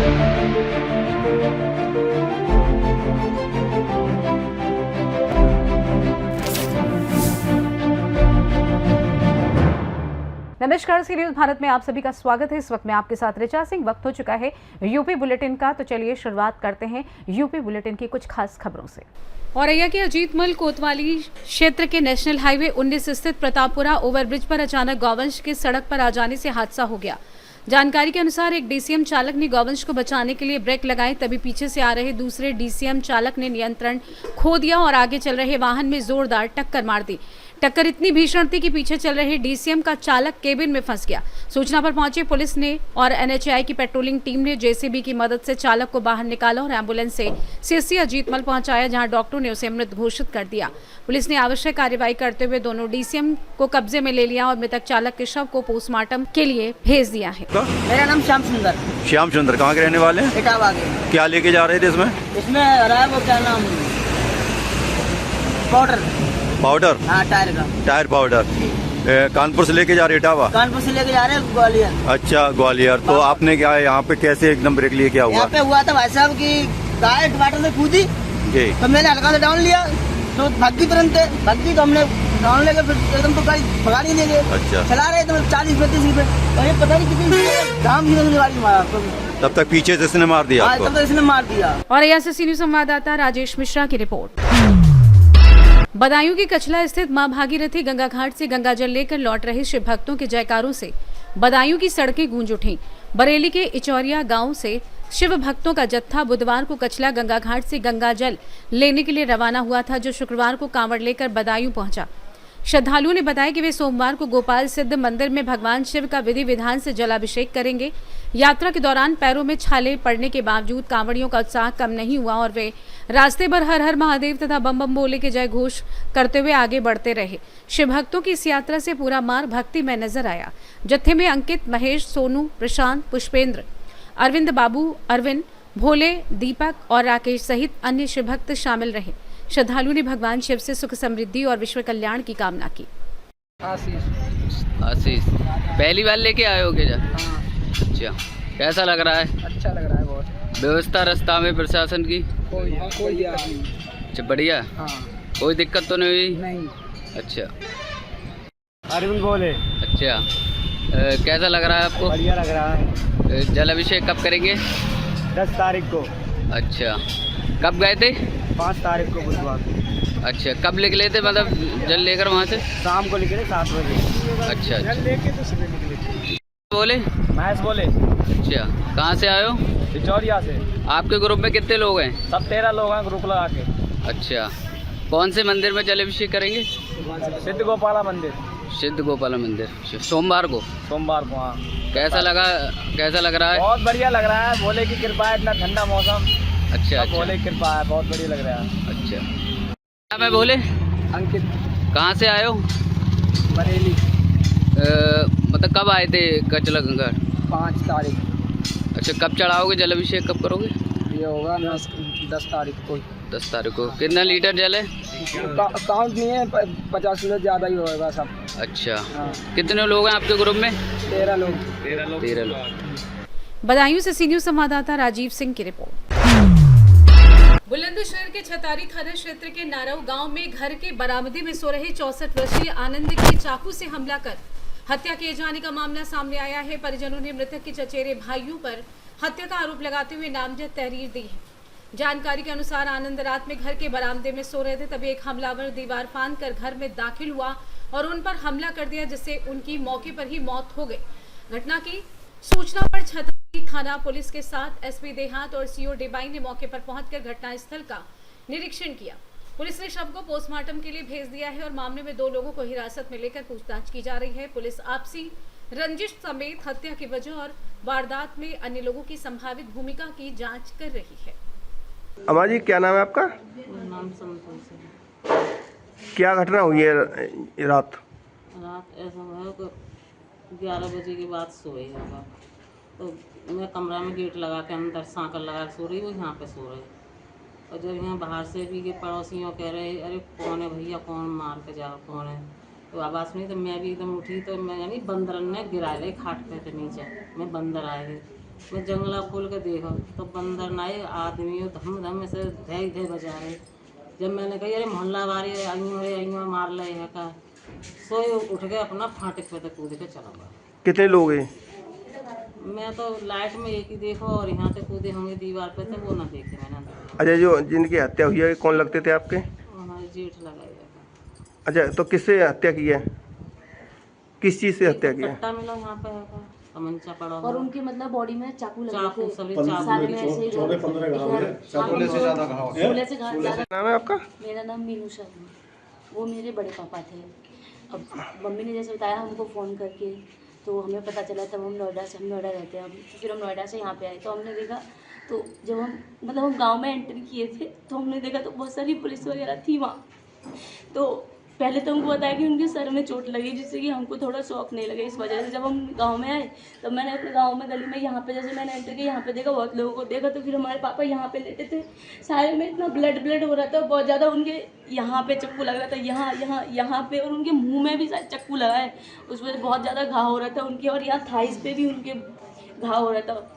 नमस्कार, सी न्यूज भारत में आप सभी का स्वागत है। इस वक्त में आपके साथ ऋचा सिंह। वक्त हो चुका है यूपी बुलेटिन का, तो चलिए शुरुआत करते हैं यूपी बुलेटिन की कुछ खास खबरों से। औरैया के अजीतमल कोतवाली क्षेत्र के नेशनल हाईवे 19 स्थित प्रतापपुरा ओवरब्रिज पर अचानक गौवंश के सड़क पर आ जाने से हादसा हो गया। जानकारी के अनुसार एक डीसीएम चालक ने गौवंश को बचाने के लिए ब्रेक लगाए, तभी पीछे से आ रहे दूसरे डीसीएम चालक ने नियंत्रण खो दिया और आगे चल रहे वाहन में जोरदार टक्कर मार दी। टक्कर इतनी भीषण थी कि पीछे चल रहे डीसीएम का चालक केबिन में फंस गया। सूचना पर पहुंची पुलिस ने और एनएचएआई की पेट्रोलिंग टीम ने जेसीबी की मदद से चालक को बाहर निकाला और एम्बुलेंस से सीएससी अजीतमल पहुंचाया, जहां डॉक्टरों ने उसे मृत घोषित कर दिया। पुलिस ने आवश्यक कार्रवाई करते हुए दोनों डीसीएम को कब्जे में ले लिया और मृतक चालक के शव को पोस्टमार्टम के लिए भेज दिया है। मेरा नाम श्याम सुंदर। श्याम सुंदर कहाँ के रहने वाले हैं? इटावा के। क्या लेके जा रहे थे इसमें? इसमें रहा वो क्या नाम, पाउडर। हाँ, टायर का। टायर पाउडर कानपुर से लेके जा रहे इटावा? कानपुर से लेके जा रहे हैं ग्वालियर। अच्छा, ग्वालियर। तो आपने क्या यहाँ पे कैसे एकदम ब्रेक लिए, क्या हुआ? यहाँ पे हुआ था भाई साहब की गाय टमाटर में कूदी जी, तो मैंने हल्का से डाउन लिया तो भागी, तुरंत भागी तो हमने डाउन लेके फिर एकदम तो गाड़ी भगा नहीं देंगे। अच्छा, चला रहे थे 40-35 रुपए और ये पता नहीं कितनी धाम की गाड़ी मारा। तब तक पीछे से इसने मार दिया आपको? तब तक इसने मार दिया। और यहाँ से सीनियर संवाददाता राजेश मिश्रा की रिपोर्ट। बदायूं की कचला स्थित मां भागीरथी गंगा घाट से गंगा जल लेकर लौट रहे शिव भक्तों के जयकारों से बदायूं की सड़कें गूंज उठी। बरेली के इचौरिया गांव से शिव भक्तों का जत्था बुधवार को कचला गंगा घाट से गंगा जल लेने के लिए रवाना हुआ था, जो शुक्रवार को कांवड़ लेकर बदायूं पहुंचा। श्रद्धालुओं ने बताया कि वे सोमवार को गोपाल सिद्ध मंदिर में भगवान शिव का विधि विधान से जलाभिषेक करेंगे। यात्रा के दौरान पैरों में छाले पड़ने के बावजूद कांवड़ियों का उत्साह कम नहीं हुआ और वे रास्ते भर हर हर महादेव तथा बम बम बोले के जय घोष करते हुए आगे बढ़ते रहे। शिव भक्तों की इस यात्रा से पूरा मार्ग भक्ति में नजर आया। जत्थे में अंकित, महेश, सोनू, प्रशांत, पुष्पेंद्र, अरविंद बाबू, अरविंद, भोले, दीपक और राकेश सहित अन्य शिव भक्त शामिल रहे। श्रद्धालु ने भगवान शिव से सुख समृद्धि और विश्व कल्याण की कामना की। आशीष पहली बार लेके आए हो क्या? हाँ। अच्छा, कैसा लग रहा है? अच्छा लग रहा है बहुत। व्यवस्था रास्ता में प्रशासन की कोई नहीं। अच्छा, बढ़िया। हाँ। कोई दिक्कत तो नहीं हुई? नहीं। अच्छा। अरविंद बोले। अच्छा, कैसा लग रहा है आपको? बढ़िया लग रहा है। जल अभिषेक कब करेंगे? 10 तारीख को। अच्छा, कब गए थे? 5 तारीख को बुधवार को। अच्छा, कब निकले थे, मतलब जल लेकर वहाँ से? शाम को निकले 7 बजे। अच्छा, जल लेके तो सुबह निकले। बोले महेश बोले। अच्छा, कहाँ से आए हो? इचौरिया से। आपके ग्रुप में कितने लोग हैं? सब 13 लोग हैं ग्रुप लगा के। अच्छा, कौन से मंदिर में जल अभिषेक करेंगे? सिद्ध गोपाला मंदिर। सिद्ध गोपाला मंदिर, सोमवार को? सोमवार को। हाँ। कैसा लग रहा है? बहुत बढ़िया लग रहा है, भोले की कृपा है, इतना ठंडा मौसम। अच्छा, अच्छा, भोले की कृपा है, बहुत बढ़िया लग रहा है। अच्छा। क्या मैं बोले? अंकित। कहाँ से आए हो? बरेली। मतलब कब आए थे कचला गंगा? 5 तारीख। अच्छा, कब चढ़ाओगे जल अभिषेक, कब करोगे? ये होगा 10 तारीख को। 10 तारीख को। कितना लीटर जल है? काउंट नहीं है, 50 किलो ज़्यादा ही होगा सब। अच्छा। हाँ। कितने लोग हैं आपके ग्रुप में? 13 लोग। 13 लोग। बदायूं से सी न्यूज संवाददाता राजीव सिंह की रिपोर्ट। बुलंदशहर के छतारी थाना क्षेत्र के नारव गांव में घर के बरामदे में सो रहे 64 वर्षीय आनंद की चाकू से हमला कर हत्या किए जाने का मामला सामने आया है। परिजनों ने मृतक के चचेरे भाइयों पर हत्या का आरोप लगाते हुए नामजद तहरीर दी है। जानकारी के अनुसार आनंद रात में घर के बरामदे में सो रहे थे, तभी एक हमलावर दीवार फांद कर घर में दाखिल हुआ और उन पर हमला कर दिया, जिससे उनकी मौके पर ही मौत हो गई। घटना की सूचना पर छतरपुर थाना पुलिस के साथ एसपी देहात और सीओ डिबाई ने मौके पर पहुंचकर घटनास्थल का निरीक्षण किया। पुलिस ने शव को पोस्टमार्टम के लिए भेज दिया है और मामले में 2 लोगों को हिरासत में लेकर पूछताछ की जा रही है। पुलिस आपसी रंजिश समेत हत्या की वजह और वारदात में अन्य लोगों की संभावित भूमिका की जांच कर रही है। अम्मा जी, क्या नाम है आपका? नाम समझो से। क्या घटना हुई है रात? रात ऐसा हुआ कि 11 बजे के बाद सोए होगा, तो मैं कमरा में गेट लगा के अंदर सांकल लगा के सो रही, वो यहाँ पे सो रही। और जब यहाँ बाहर से भी के पड़ोसियों कह रहे अरे कौन है भैया, कौन मार के जा, कौन है, तो आवाज़ सुनी तो मैं भी एकदम उठी, तो मैं यानी बंदर ने गिरा रही खाट पे नीचे, मैं बंदर आए थे मैं जंगला खोल के देखा तो बंदर ना आए, आदमी धम धम से धै धै बजा रहे। जब मैंने कही अरे मोहल्ला वाले आइयो मार ले है का, सोए उठ गए अपना फाटक पे तक कूद के चला गया। कितने लोग हैं? मैं तो लाइट में एक ही देखो और यहाँ से कूदे होंगे दीवार पे, तो वो ना देखे मैंने अंदर। अच्छा, जो जिनकी हत्या हुई है कौन लगते थे आपके? हमारे जेठ लगाया था। अच्छा, तो किससे हत्या की है? किस चीज़ से हत्या की है? कट्टा मिला यहाँ पे है, तमंचा पड़ा और हुआ। उनके मतलब बॉडी में चाकू लगे चाकू थे, सभी सारे में ऐसे ही 14-15 घाव है। शूले से ज्यादा नाम है आपका? मेरा नाम मीनू शर्मा। वो मेरे बड़े पापा थे। अब मम्मी ने जैसे बताया हमको फ़ोन करके, तो हमें पता चला। तब हम नोएडा रहते हैं अब, फिर हम नोएडा से यहाँ पे आए तो हमने देखा, तो जब हम गांव में एंट्री किए थे तो हमने देखा तो बहुत सारी पुलिस वगैरह थी वहाँ। तो पहले तो हमको बताया कि उनके सर में चोट लगी, जिससे कि हमको थोड़ा शौक नहीं लगे। इस वजह से जब हम गांव में आए तब मैंने अपने गांव में गली में यहाँ पे जैसे मैंने एंटर किया, यहाँ पे देखा बहुत लोगों को देखा। तो फिर हमारे पापा यहाँ पे लेटे थे, सारे में इतना ब्लड हो रहा था बहुत ज़्यादा। उनके यहाँ पे चक्कू लग रहा था, यहाँ पे, और उनके मुँह में भी शायद चक्कू लगा है, उस वजह से बहुत ज़्यादा घाव हो रहा था उनके, और यहाँ थाइस पे भी उनके घाव हो रहा था।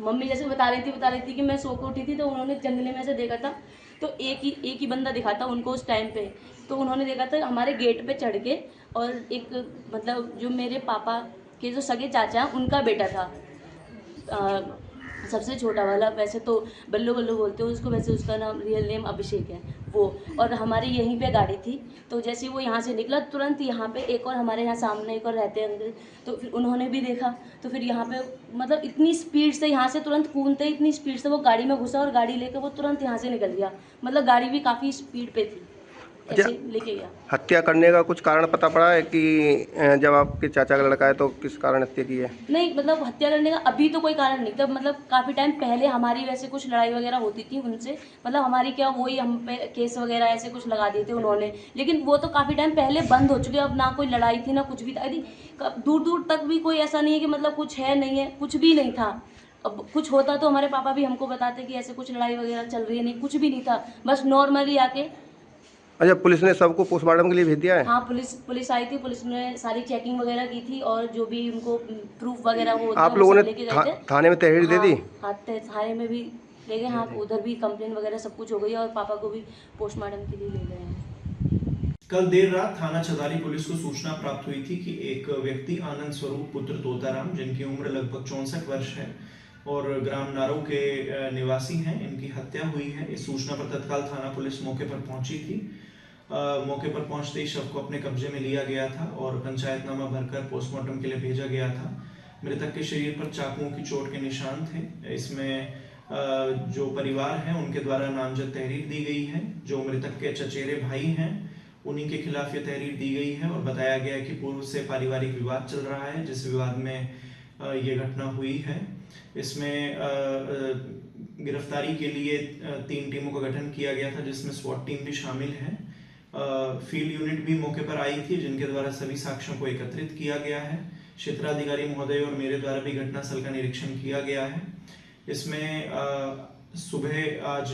मम्मी जैसे बता रही थी कि मैं सो के उठी थी तो उन्होंने जंगले में से देखा था, तो एक ही बंदा दिखा था उनको उस टाइम पे। तो उन्होंने देखा था हमारे गेट पे चढ़ के, और एक मतलब जो मेरे पापा के जो सगे चाचा हैं उनका बेटा था, सबसे छोटा वाला। वैसे तो बल्लू बोलते हैं उसको, वैसे उसका नाम रियल नेम अभिषेक है वो। और हमारे यहीं पे गाड़ी थी, तो जैसे ही वो यहाँ से निकला तुरंत यहाँ पे एक और हमारे यहाँ सामने एक और रहते हैं अंकल, तो फिर उन्होंने भी देखा। तो फिर यहाँ पे मतलब इतनी स्पीड से यहाँ से तुरंत कूदते, इतनी स्पीड से वो गाड़ी में घुसा और गाड़ी लेकर वो तुरंत यहाँ से निकल गया। मतलब गाड़ी भी काफ़ी स्पीड पे थी, ऐसे लेके गया। हत्या करने का कुछ कारण पता पड़ा है कि जब आपके चाचा का लड़का है तो किस कारण हत्या की है? नहीं, मतलब हत्या करने का अभी तो कोई कारण नहीं था। मतलब काफ़ी टाइम पहले हमारी वैसे कुछ लड़ाई वगैरह होती थी उनसे, मतलब हमारी क्या वही हम पे केस वगैरह ऐसे कुछ लगा दिए थे उन्होंने, लेकिन वो तो काफ़ी टाइम पहले बंद हो चुके। अब ना कोई लड़ाई थी ना कुछ भी था, यदि दूर तक भी कोई ऐसा नहीं है कि मतलब कुछ है नहीं है, कुछ भी नहीं था। अब कुछ होता तो हमारे पापा भी हमको बताते कि ऐसे कुछ लड़ाई वगैरह चल रही है, नहीं कुछ भी नहीं था, बस नॉर्मली आके। अच्छा, पुलिस ने सबको पोस्टमार्टम के लिए भेज दिया है? हाँ, पुलिस आई थी, पुलिस ने सारी चेकिंग वगैरह की थी, और जो भी उनको प्रूफ वगैरह वो आप लोगों ने थाने में तहरीर दे दी? हाँ, थाने में भी ले गए। हाँ, उधर भी कंप्लेन वगैरह सब कुछ हो गई, और पापा को भी पोस्टमार्टम के लिए ले गए हैं। कल देर रात थाना चदारी पुलिस को सूचना प्राप्त हुई थी कि एक व्यक्ति आनंद स्वरूप पुत्र तोताराम, जिनकी उम्र लगभग 64 वर्ष है और ग्राम नारो के निवासी हैं, इनकी हत्या हुई है। इस सूचना पर तत्काल थाना पुलिस मौके पर पहुंची थी। मौके पर पहुंचते ही शव को अपने कब्जे में लिया गया था और पंचायतनामा भरकर पोस्टमार्टम के लिए भेजा गया था। मृतक के शरीर पर चाकुओं की चोट के निशान थे। इसमें जो परिवार है उनके द्वारा नामजद तहरीर दी गई है। जो मृतक के चचेरे भाई हैं उन्हीं के खिलाफ ये तहरीर दी गई है और बताया गया है कि पूर्व से पारिवारिक विवाद चल रहा है, जिस विवाद में ये घटना हुई है। इसमें गिरफ्तारी के लिए 3 टीमों का गठन किया गया था, जिसमें SWAT टीम भी शामिल है। फील्ड यूनिट भी मौके पर आई थी, जिनके द्वारा सभी साक्ष्यों को एकत्रित किया गया है। क्षेत्राधिकारी महोदय और मेरे द्वारा भी घटनास्थल का निरीक्षण किया गया है। इसमें सुबह आज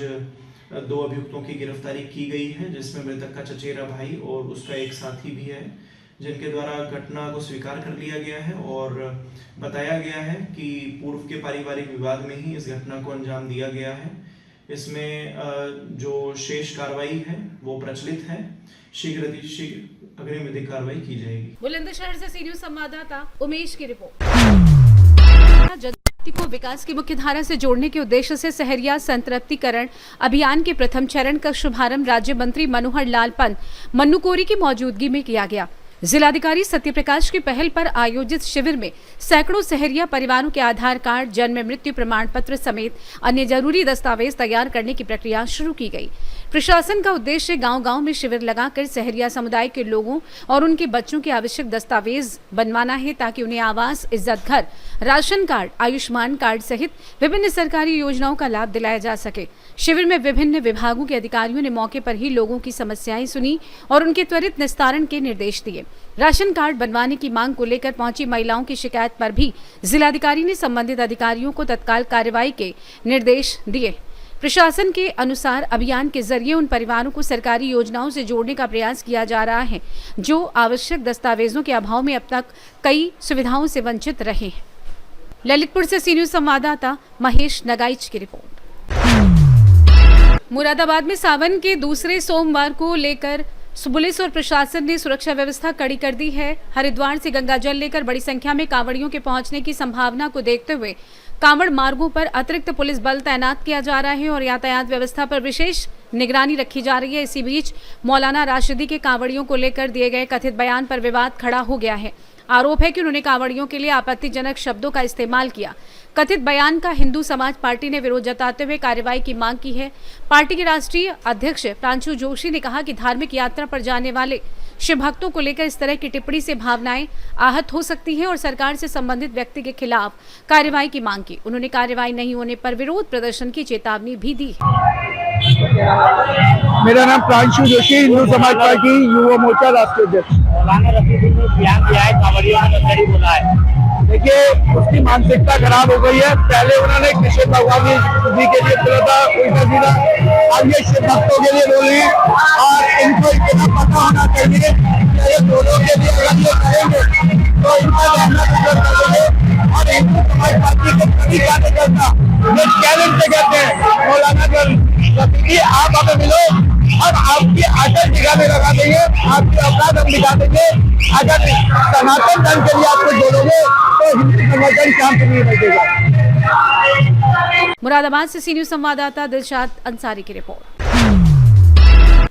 2 अभियुक्तों की गिरफ्तारी की गई है, जिसमें मृतक का चचेरा भाई और उसका एक साथी भी है, जिनके द्वारा घटना को स्वीकार कर लिया गया है और बताया गया है कि पूर्व के पारिवारिक विवाद में ही इस घटना को अंजाम दिया गया है। इसमें जो शेष कार्रवाई है वो प्रचलित है। शीघ्र अग्रिम विधिक कार्रवाई की जाएगी। बुलंदशहर से सीनियर संवाददाता उमेश की रिपोर्ट। जनजाति को विकास की मुख्य धारा से जोड़ने के उद्देश्य से सहरिया संतृप्तिकरण अभियान के प्रथम चरण का शुभारंभ राज्य मंत्री मनोहर लाल पंत मन्नूकोरी की मौजूदगी में किया गया। जिलाधिकारी सत्यप्रकाश की पहल पर आयोजित शिविर में सैकड़ों सहरिया परिवारों के आधार कार्ड, जन्म मृत्यु प्रमाण पत्र समेत अन्य जरूरी दस्तावेज तैयार करने की प्रक्रिया शुरू की गई। प्रशासन का उद्देश्य गांव-गांव में शिविर लगाकर सहरिया समुदाय के लोगों और उनके बच्चों के आवश्यक दस्तावेज बनवाना है, ताकि उन्हें आवास, इज्जत घर, राशन कार्ड, आयुष्मान कार्ड सहित विभिन्न सरकारी योजनाओं का लाभ दिलाया जा सके। शिविर में विभिन्न विभागों के अधिकारियों ने मौके पर ही लोगों की समस्याएं सुनी और उनके त्वरित निस्तारण के निर्देश दिए। राशन कार्ड बनवाने की मांग को लेकर पहुंची महिलाओं की शिकायत पर भी जिलाधिकारी ने संबंधित अधिकारियों को तत्काल कार्रवाई के निर्देश दिए। प्रशासन के अनुसार अभियान के जरिए उन परिवारों को सरकारी योजनाओं से जोड़ने का प्रयास किया जा रहा है जो आवश्यक दस्तावेजों के अभाव में अब तक कई सुविधाओं से वंचित रहे हैं। ललितपुर से सी न्यूज संवाददाता महेश नगाइच की रिपोर्ट। मुरादाबाद में सावन के दूसरे सोमवार को लेकर पुलिस और प्रशासन ने सुरक्षा व्यवस्था कड़ी कर दी है। हरिद्वार से गंगा जल लेकर बड़ी संख्या में कांवड़ियों के पहुंचने की संभावना को देखते हुए कांवड़ मार्गों पर अतिरिक्त पुलिस बल तैनात किया जा रहा है और यातायात व्यवस्था पर विशेष निगरानी रखी जा रही है। इसी बीच मौलाना राशिदी के कांवड़ियों को लेकर दिए गए कथित बयान पर विवाद खड़ा हो गया है। आरोप है कि उन्होंने कांवड़ियों के लिए आपत्तिजनक शब्दों का इस्तेमाल किया। कथित बयान का हिंदू समाज पार्टी ने विरोध जताते हुए कार्रवाई की मांग की है। पार्टी के राष्ट्रीय अध्यक्ष प्रांशु जोशी ने कहा कि धार्मिक यात्रा पर जाने वाले शिव भक्तों को लेकर इस तरह की टिप्पणी से भावनाएं आहत हो सकती हैं और सरकार से संबंधित व्यक्ति के खिलाफ कार्रवाई की मांग की। उन्होंने कार्रवाई नहीं होने पर विरोध प्रदर्शन की चेतावनी भी दी। मेरा नाम प्रांशु जोशी, हिंदू समाज पार्टी युवा मोर्चा राष्ट्रीय अध्यक्ष। मौलाना रशीदी ने बयान दिया है, कांवड़ियों ने गंदगी बोला है। देखिए, उसकी मानसिकता खराब हो गई है। पहले उन्होंने कृष्ण भगवान जी के लिए बोला था उल्टा सीधा, अब ये शिव भक्तों के लिए बोल रहे हैं और इनको इतना पता होना चाहिए कि ये दोनों के लिए अगर ये करेंगे तो इनका रहना गुजर करेंगे और हिंदू समाज पार्टी को कभी क्या नहीं करता। ये चैलेंज से कहते हैं मौलाना रशीदी, आप हमें मिलो और आपकी आदत दिखाने लगा देंगे, आपकी औकात हम दिखा देंगे। अगर सनातन धर्म के लिए आप कुछ बोलोगे तो हिंदू संगठन शांत नहीं बैठेगा। मुरादाबाद से सी न्यूज संवाददाता दिलशाद अंसारी की रिपोर्ट।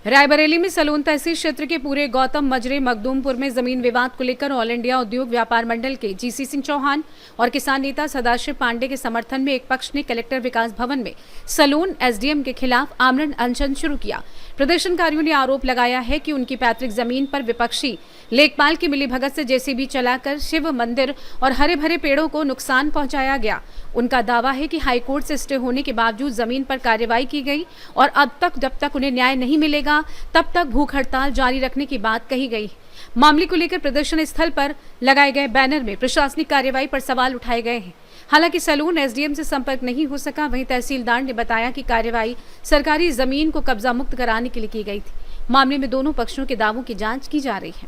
रायबरेली में सलोन तहसील क्षेत्र के पूरे गौतम मजरे मखदूमपुर में जमीन विवाद को लेकर ऑल इंडिया उद्योग व्यापार मंडल के जीसी सिंह चौहान और किसान नेता सदाशिव पांडे के समर्थन में एक पक्ष ने कलेक्टर विकास भवन में सलोन एसडीएम के खिलाफ आमरण अनशन शुरू किया। प्रदर्शनकारियों ने आरोप लगाया है कि उनकी पैतृक जमीन पर विपक्षी लेखपाल की मिलीभगत से जेसीबी चलाकर शिव मंदिर और हरे भरे पेड़ों को नुकसान पहुंचाया गया। उनका दावा है कि हाईकोर्ट से स्टे होने के बावजूद जमीन पर कार्रवाई की गई और अब तक जब तक उन्हें न्याय नहीं मिलेगा तब तक भूख हड़ताल जारी रखने की बात कही गई। मामले को लेकर प्रदर्शन स्थल पर लगाए गए बैनर में प्रशासनिक कार्रवाई पर सवाल उठाए गए हैं। हालांकि सलून एसडीएम से संपर्क नहीं हो सका। वहीं तहसीलदार ने बताया कि कार्रवाई सरकारी जमीन को कब्जा मुक्त कराने के लिए की गई थी। मामले में दोनों पक्षों के दावों की जांच की जा रही है।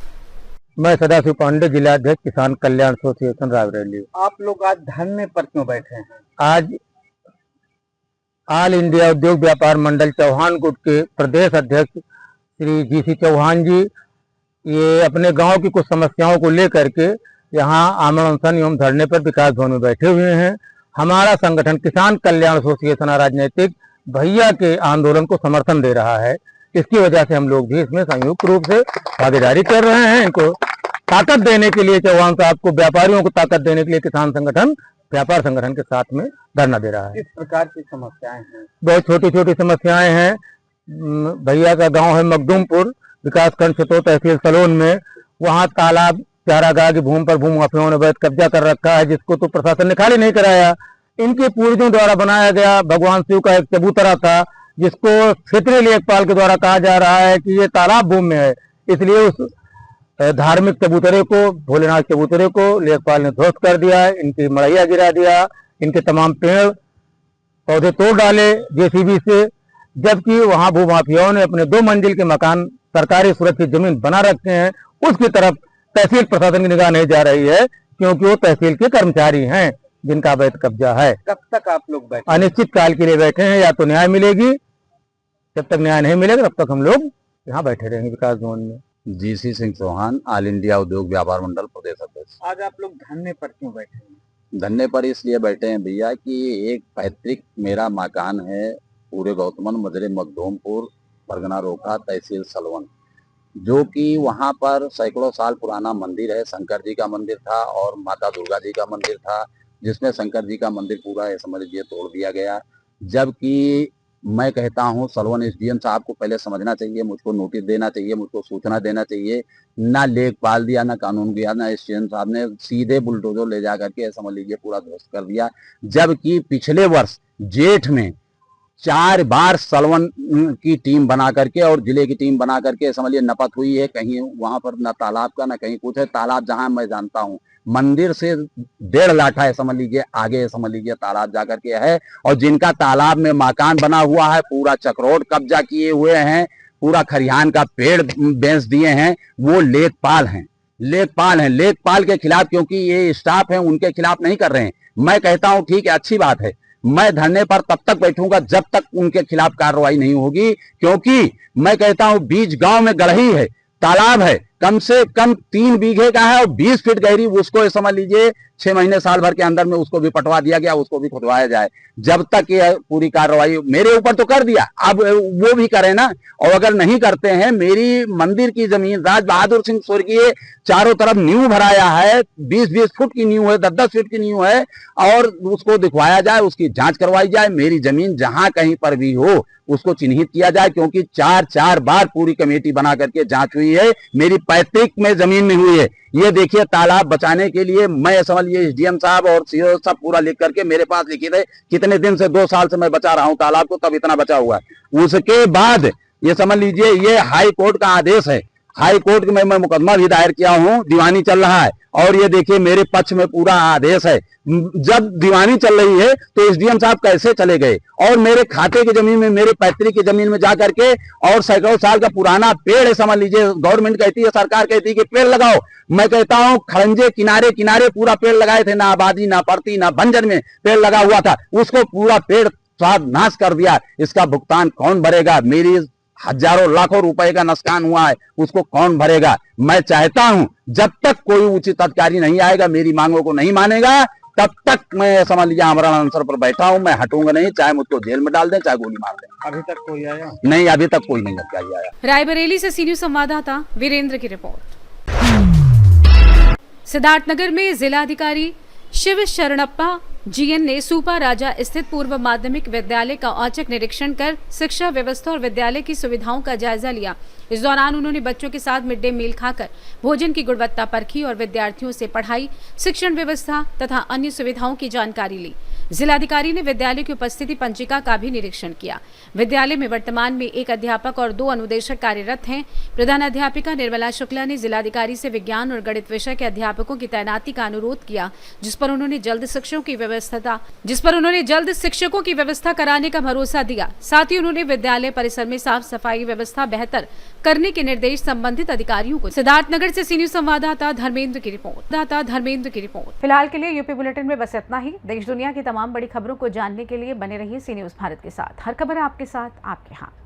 मैं सदाशिव पांडे, जिला अध्यक्ष किसान कल्याण एसोसिएशन रायबरेली। आप लोग आज धरने पर क्यों बैठे हैं? आज ऑल इंडिया उद्योग व्यापार मंडल चौहान गुट के प्रदेश अध्यक्ष श्री जीसी चौहान जी ये अपने गांव की कुछ समस्याओं को लेकर के यहाँ आमरण अनशन एवं धरने पर विकास भवन में बैठे हुए हैं। हमारा संगठन किसान कल्याण एसोसिएशन राजनीतिक भैया के आंदोलन को समर्थन दे रहा है। इसकी वजह से हम लोग भी इसमें संयुक्त रूप से भागीदारी कर रहे हैं। इनको ताकत देने के लिए, चौहान साहब को, व्यापारियों को ताकत देने के लिए किसान संगठन व्यापार संगठन के साथ में धरना दे रहा है। इस प्रकार की समस्याएं हैं, बहुत छोटी छोटी समस्याएं हैं। भैया का गांव है मखदूमपुर, विकासखंड क्षेत्र तहसील सलोन में। वहाँ तालाब चारागाह की भूमि पर भूमाफियाओं ने अवैध कब्जा कर रखा है, जिसको तो प्रशासन ने खाली नहीं कराया। इनके पूर्वजों द्वारा बनाया गया भगवान शिव का एक चबूतरा था, जिसको क्षेत्रीय लेखपाल के द्वारा कहा जा रहा है कि ये तालाब भूमि में है। इसलिए उस धार्मिक चबूतरे को, भोलेनाथ चबूतरे को लेखपाल ने ध्वस्त कर दिया है। इनकी मड़ैया गिरा दिया, इनके तमाम पेड़ पौधे तोड़ डाले जेसीबी से, जबकि वहां भूमाफियाओं ने अपने 2 मंजिल के मकान सरकारी सुरक्षित जमीन बना रखे हैं। उसकी तरफ तहसील प्रशासन की निगाह नहीं जा रही है, क्योंकि वो तहसील के कर्मचारी हैं जिनका अवैध कब्जा है। कब तक आप लोग बैठे? अनिश्चित काल के लिए बैठे हैं। या तो न्याय मिलेगी, जब तक न्याय नहीं मिलेगा तब तक हम लोग यहाँ बैठे रहेंगे विकास भवन में। GC Singh Chauhan, all India Udyog Vyapar मंडल प्रदेश अध्यक्ष। आज आप लोग धरने पर क्यों बैठे हैं? धरने पर इसलिए बैठे हैं भैया कि एक पैतृक मेरा मकान है पूरे गौतमन मजरे मखदूमपुर, परगना रोका, तहसील सलवन, जो कि वहाँ पर सैकड़ों साल पुराना मंदिर है। शंकर जी का मंदिर था और माता दुर्गा जी का मंदिर था, जिसमें शंकर जी का मंदिर पूरा है समझ लीजिए तोड़ दिया गया। जबकि मैं कहता हूँ सलवन एसडीएम साहब को पहले समझना चाहिए, मुझको नोटिस देना चाहिए, मुझको सूचना देना चाहिए। ना लेखपाल दिया, ना कानून दिया, ना एसडीएम साहब ने सीधे बुलडोजर ले जा करके समझ लीजिए पूरा ध्वस्त कर दिया। जबकि पिछले वर्ष जेठ में 4 बार सलवन की टीम बना करके और जिले की टीम बना करके समझ लीजिए नपत हुई है। कहीं वहां पर ना तालाब का ना कहीं कुछ है। तालाब जहां मैं जानता हूं मंदिर से 1.5 लाठा है समझ लीजिए आगे समझ लीजिए तालाब जाकर के है। और जिनका तालाब में मकान बना हुआ है, पूरा चक्रोट कब्जा किए हुए हैं, पूरा खरिहान का पेड़ बेच दिए हैं, वो लेखपाल हैं। लेखपाल के खिलाफ, क्योंकि ये स्टाफ है उनके खिलाफ नहीं कर रहे हैं, मैं कहता हूं ठीक है, अच्छी बात है, मैं धरने पर तब तक बैठूंगा जब तक उनके खिलाफ कार्रवाई नहीं होगी, क्योंकि मैं कहता हूं बीच गांव में गढ़ही है, तालाब है, कम से कम 3 बीघे का है और 20 फीट गहरी, उसको समझ लीजिए 6 महीने साल भर के अंदर में उसको भी पटवा दिया गया, उसको भी खुदवाया जाए। जब तक ये पूरी कार्रवाई, मेरे ऊपर तो कर दिया, अब वो भी करें ना, और अगर नहीं करते हैं, मेरी मंदिर की जमीन राज बहादुर सिंह स्वर्गीय चारों तरफ नींव भराया है, 20-20 फुट की नींव है, 10-10 फीट की नींव है, और उसको दिखवाया जाए, उसकी जांच करवाई जाए, मेरी जमीन जहां कहीं पर भी हो उसको चिन्हित किया जाए, क्योंकि 4 बार पूरी कमेटी बना करके जांच हुई है, मेरी पैतृक में जमीन में हुई है। ये देखिए तालाब बचाने के लिए मैं समझ लीजिए एसडीएम साहब और सीओ साहब पूरा लिख करके मेरे पास लिखी थे, कितने दिन से 2 साल से मैं बचा रहा हूं तालाब को, तब इतना बचा हुआ है। उसके बाद ये समझ लीजिए ये हाई कोर्ट का आदेश है, हाई कोर्ट में मैं मुकदमा भी दायर किया हूं, दीवानी चल रहा है, और ये देखिए मेरे पक्ष में पूरा आदेश है। जब दीवानी चल रही है तो एसडीएम साहब कैसे चले गए और मेरे खाते की जमीन में, मेरे पैतृक की जमीन में जा करके, और सैकड़ों साल का पुराना पेड़ है, समझ लीजिए गवर्नमेंट कहती है, सरकार कहती है कि पेड़ लगाओ, मैं कहता हूं खड़ंजे किनारे किनारे पूरा पेड़ लगाए थे, ना आबादी ना पड़ती ना बंजर में पेड़ लगा हुआ था, उसको पूरा पेड़ स्वाद नाश कर दिया। इसका भुगतान कौन भरेगा? मेरी हजारों लाखों रुपए का नुकसान हुआ है, उसको कौन भरेगा? मैं चाहता हूं जब तक कोई उचित अधिकारी नहीं आएगा, मेरी मांगों को नहीं मानेगा, तब तक मैं समझ लीजिए आमरण अनशन पर बैठा हूं, मैं हटूंगा नहीं, चाहे मुझको जेल में डाल दें, चाहे गोली मार दें। अभी तक कोई आया नहीं, अभी तक कोई नहीं अधिकारी आया। रायबरेली से सीनियर संवाददाता वीरेंद्र की रिपोर्ट। सिद्धार्थनगर में जिलाधिकारी शिव शरणप्पा जीएन ने सूपा राजा स्थित पूर्व माध्यमिक विद्यालय का औचक निरीक्षण कर शिक्षा व्यवस्था और विद्यालय की सुविधाओं का जायजा लिया। इस दौरान उन्होंने बच्चों के साथ मिड डे मील खाकर भोजन की गुणवत्ता परखी और विद्यार्थियों से पढ़ाई, शिक्षण व्यवस्था तथा अन्य सुविधाओं की जानकारी ली। जिलाधिकारी ने विद्यालय की उपस्थिति पंजिका का भी निरीक्षण किया। विद्यालय में वर्तमान में 1 अध्यापक और 2 अनुदेशक कार्यरत हैं। प्रधान अध्यापिका निर्मला शुक्ला ने जिलाधिकारी से विज्ञान और गणित विषय के अध्यापकों की तैनाती का अनुरोध किया, जिस पर उन्होंने जल्द शिक्षकों की व्यवस्था कराने का भरोसा दिया। साथ ही उन्होंने विद्यालय परिसर में साफ सफाई व्यवस्था बेहतर करने के निर्देश संबंधित अधिकारियों को। सिद्धार्थनगर से सीनियर संवाददाता धर्मेंद्र की रिपोर्ट। फिलहाल के लिए यूपी बुलेटिन में बस इतना ही। देश दुनिया की तमाम बड़ी खबरों को जानने के लिए बने रहिए सी न्यूज़ भारत के साथ। हर खबर आपके साथ, आपके हाथ।